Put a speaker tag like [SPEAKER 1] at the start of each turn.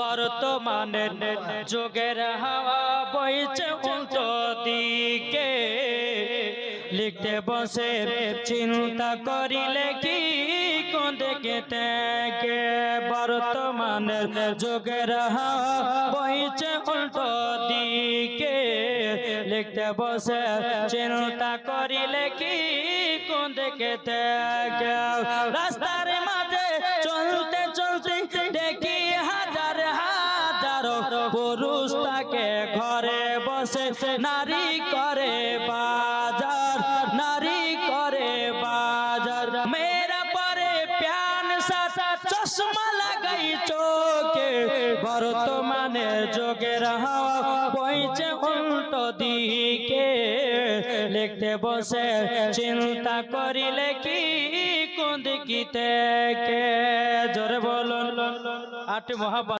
[SPEAKER 1] বর্তমানের যুগের হাওয়া বইছে উল্টো দিকে লিখতে বসে চিন্তা করিলে কি কোন দিকে থেকে বর্তমানের যুগের হাওয়া বইছে উল্টো দিকে লিখতে বসে চিন্তা করিলে কি কোন দিকে থেকে রাস্তার মাঝে চলতে চলতে দেখি হাজার হাজার পুরুষ তাকে ঘরে বসে নারী করে বাজার নারী করে বাজার মেরা পরে প্যান সাথে চশমা লাগাই চোখে বর্তমানে যুগের হাওয়া বইছে উল্টো দিকে লিখতে বসে চিন্তা করিলে কি কোন দিকে থেকে জোরে বলুন আট মহাবা